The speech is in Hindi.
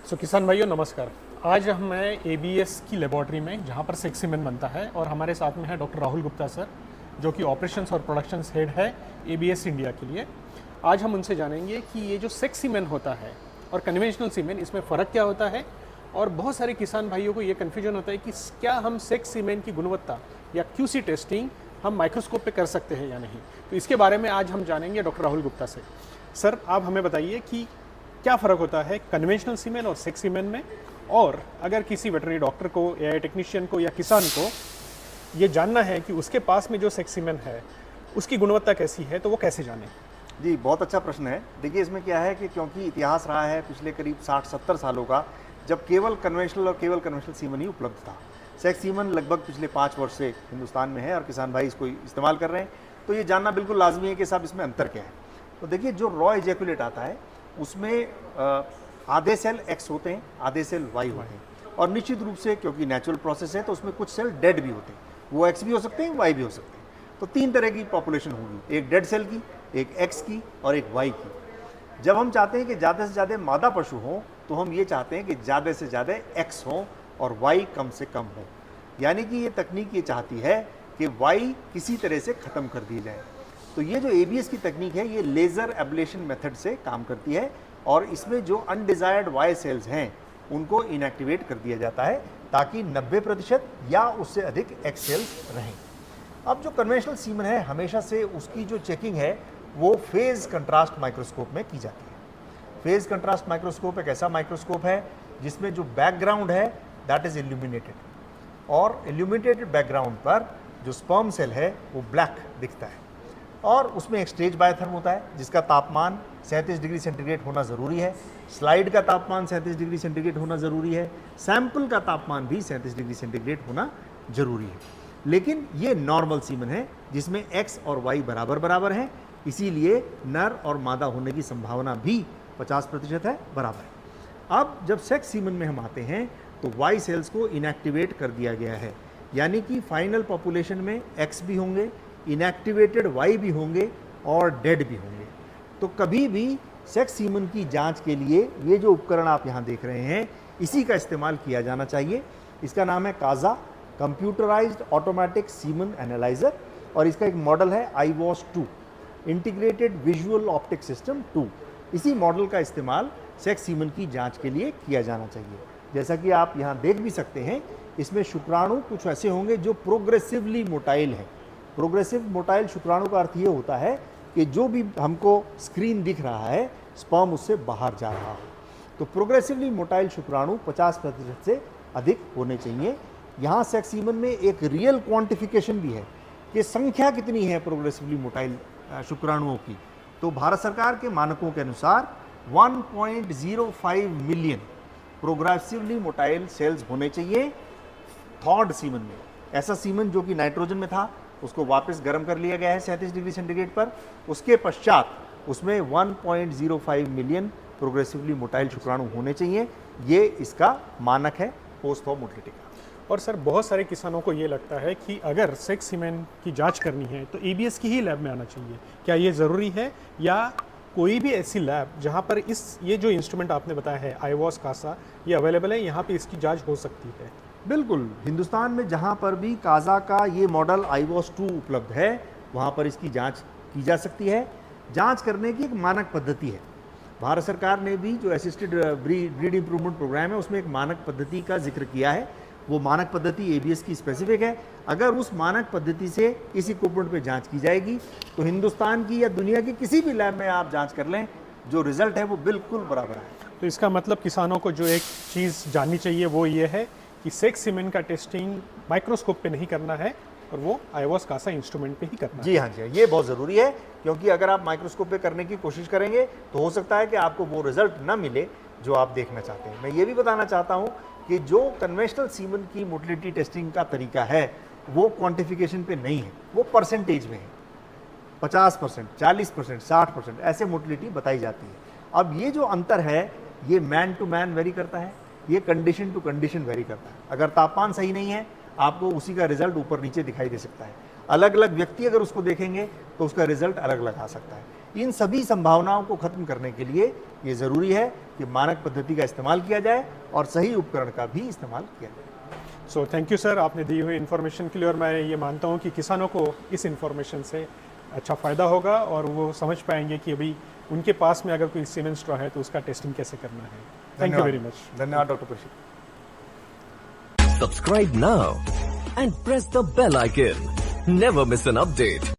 किसान भाइयों नमस्कार। आज हम मैं एबीएस की लेबॉर्ट्री में जहाँ पर सेक्स सीमेंट बनता है और हमारे साथ में है डॉक्टर राहुल गुप्ता सर, जो कि ऑपरेशंस और प्रोडक्शंस हेड है एबीएस इंडिया के लिए। आज हम उनसे जानेंगे कि ये जो सेक्स सीमेंट होता है और कन्वेंशनल सीमेंट, इसमें फ़र्क क्या होता है। और बहुत सारे किसान भाइयों को ये कन्फ्यूजन होता है कि क्या हम सेक्स सीमेंट की गुणवत्ता या क्यूसी टेस्टिंग हम माइक्रोस्कोप पे कर सकते हैं या नहीं। तो इसके बारे में आज हम जानेंगे डॉक्टर राहुल गुप्ता से। सर, आप हमें बताइए कि क्या फ़र्क होता है कन्वेंशनल सीमेंट और सेक्स सीमेंट में, और अगर किसी वेटरनरी डॉक्टर को या टेक्नीशियन को या किसान को ये जानना है कि उसके पास में जो सेक्स सीमेंट है उसकी गुणवत्ता कैसी है, तो वो कैसे जाने। जी, बहुत अच्छा प्रश्न है। देखिए, इसमें क्या है कि क्योंकि इतिहास रहा है पिछले करीब 60-70 सालों का, जब केवल कन्वेंशनल सीमन ही उपलब्ध था। सेक्स सीमन लगभग पिछले 5 वर्ष से हिंदुस्तान में है और किसान भाई इसको इस्तेमाल कर रहे हैं। तो ये जानना बिल्कुल लाजमी है कि साहब इसमें अंतर क्या है। तो देखिए, जो रॉ इजैकुलेट आता है उसमें आधे सेल एक्स होते हैं, आधे सेल वाई होते हैं। और निश्चित रूप से क्योंकि नेचुरल प्रोसेस है तो उसमें कुछ सेल डेड भी होते हैं, वो एक्स भी हो सकते हैं, वाई भी हो सकते हैं। तो 3 तरह की पॉपुलेशन होगी, एक डेड सेल की, एक एक्स की और एक वाई की। जब हम चाहते हैं कि ज़्यादा से ज़्यादा मादा पशु हों तो हम ये चाहते हैं कि ज़्यादा से ज़्यादा एक्स हों और वाई कम से कम हो। यानी कि ये तकनीक ये चाहती है कि वाई किसी तरह से ख़त्म कर दी जाए। तो ये जो एबीएस की तकनीक है ये लेज़र एब्लेशन मेथड से काम करती है और इसमें जो अनडिज़ायर्ड वाई सेल्स हैं उनको इनएक्टिवेट कर दिया जाता है ताकि 90% या उससे अधिक एक्स सेल्स रहें। अब जो कन्वेंशनल सीमन है हमेशा से उसकी जो चेकिंग है वो फेज़ कंट्रास्ट माइक्रोस्कोप में की जाती है। फेज़ कंट्रास्ट माइक्रोस्कोप एक ऐसा माइक्रोस्कोप है जिसमें जो बैकग्राउंड है दैट इज़ इल्यूमिनेटेड, और इल्यूमिनेटेड बैकग्राउंड पर जो स्पर्म सेल है वो ब्लैक दिखता है। और उसमें एक स्टेज बायोथर्म होता है जिसका तापमान 37 डिग्री सेंटीग्रेड होना ज़रूरी है, स्लाइड का तापमान 37 डिग्री सेंटीग्रेड होना ज़रूरी है, सैंपल का तापमान भी 37 डिग्री सेंटीग्रेड होना ज़रूरी है। लेकिन ये नॉर्मल सीमन है जिसमें एक्स और वाई बराबर बराबर हैं, इसीलिए नर और मादा होने की संभावना भी 50% है, बराबर। अब जब सेक्स सीमन में हम आते हैं तो वाई सेल्स को इनएक्टिवेट कर दिया गया है, यानी कि फाइनल पॉपुलेशन में एक्स भी होंगे, इनएक्टिवेटेड वाई भी होंगे और डेड भी होंगे। तो कभी भी सेक्स सीमन की जांच के लिए ये जो उपकरण आप यहाँ देख रहे हैं इसी का इस्तेमाल किया जाना चाहिए। इसका नाम है Kaza, computerised automatic semen analyser, और इसका एक मॉडल है IWOS 2, integrated visual optic system 2। इसी मॉडल का इस्तेमाल सेक्स सीमन की जाँच के लिए किया जाना चाहिए। जैसा कि आप यहाँ देख भी सकते हैं, इसमें शुक्राणु कुछ ऐसे होंगे जो प्रोग्रेसिवली मोटाइल हैं। प्रोग्रेसिव मोटाइल शुक्राणु का अर्थ ये होता है कि जो भी हमको स्क्रीन दिख रहा है स्पर्म उससे बाहर जा रहा हो। तो प्रोग्रेसिवली मोटाइल शुक्राणु 50% से अधिक होने चाहिए। यहाँ सेक्स सीमन में एक रियल क्वांटिफिकेशन भी है कि संख्या कितनी है प्रोग्रेसिवली मोटाइल शुक्राणुओं की। तो भारत सरकार के मानकों के अनुसार 1.05 मिलियन प्रोग्रेसिवली मोटाइल सेल्स होने चाहिए थॉर्ड सीमन में। ऐसा सीमन जो कि नाइट्रोजन में था उसको वापस गर्म कर लिया गया है 37 डिग्री सेंटीग्रेड पर। उसके पश्चात उसमें 1.05 मिलियन प्रोग्रेसिवली मोटाइल शुक्राणु होने चाहिए। ये इसका मानक है पोस्ट फॉर मोटिलिटी का। और सर, बहुत सारे किसानों को ये लगता है कि अगर सेक्स सीमेंट की जांच करनी है तो एबीएस की ही लैब में आना चाहिए। क्या ये ज़रूरी है, या कोई भी ऐसी लैब जहाँ पर ये जो इंस्ट्रूमेंट आपने बताया है IWOS कासा, ये अवेलेबल है, यहाँ पे इसकी जांच हो सकती है? बिल्कुल, हिंदुस्तान में जहाँ पर भी काजा का ये मॉडल IWOS 2 उपलब्ध है वहाँ पर इसकी जांच की जा सकती है। जांच करने की एक मानक पद्धति है। भारत सरकार ने भी जो असिस्टेड ब्रीड इम्प्रूवमेंट प्रोग्राम है उसमें एक मानक पद्धति का जिक्र किया है। वो मानक पद्धति एबीएस की स्पेसिफिक है। अगर उस मानक पद्धति से इस इक्विपमेंट पे जांच की जाएगी तो हिंदुस्तान की या दुनिया की किसी भी लैब में आप जांच कर लें, जो रिजल्ट है वो बिल्कुल बराबर है। तो इसका मतलब किसानों को जो एक चीज़ जाननी चाहिए वो ये है कि सेक्स सीमेंट का टेस्टिंग माइक्रोस्कोप पे नहीं करना है और वो IWOS कासा इंस्ट्रूमेंट पे ही करना है। जी हाँ, ये बहुत ज़रूरी है, क्योंकि अगर आप माइक्रोस्कोप पे करने की कोशिश करेंगे तो हो सकता है कि आपको वो रिजल्ट ना मिले जो आप देखना चाहते हैं। मैं ये भी बताना चाहता हूँ कि जो कन्वेंशनल सीमन की मोटिलिटी टेस्टिंग का तरीका है वो क्वांटिफिकेशन पे नहीं है, वो परसेंटेज में है। 50%, 40%, 60% ऐसे मोटिलिटी बताई जाती है। अब ये जो अंतर है ये मैन टू मैन वेरी करता है, ये कंडीशन टू कंडीशन वेरी करता है। अगर तापमान सही नहीं है आपको उसी का रिजल्ट ऊपर नीचे दिखाई दे सकता है। अलग अलग व्यक्ति अगर उसको देखेंगे तो उसका रिजल्ट अलग अलग आ सकता है। इन सभी संभावनाओं को खत्म करने के लिए ये ज़रूरी है कि मानक पद्धति का इस्तेमाल किया जाए और सही उपकरण का भी इस्तेमाल किया जाए। सो थैंक यू सर, आपने दी हुई इन्फॉर्मेशन के लिए, और मैं ये मानता हूँ कि किसानों को इस इन्फॉर्मेशन से अच्छा फ़ायदा होगा और वो समझ पाएंगे कि अभी उनके पास में अगर कोई सीमेंट स्ट्रॉ है तो उसका टेस्टिंग कैसे करना है। Thank you very much. धन्यवाद doctor Kaushik. Subscribe now and press the bell icon. Never miss an update.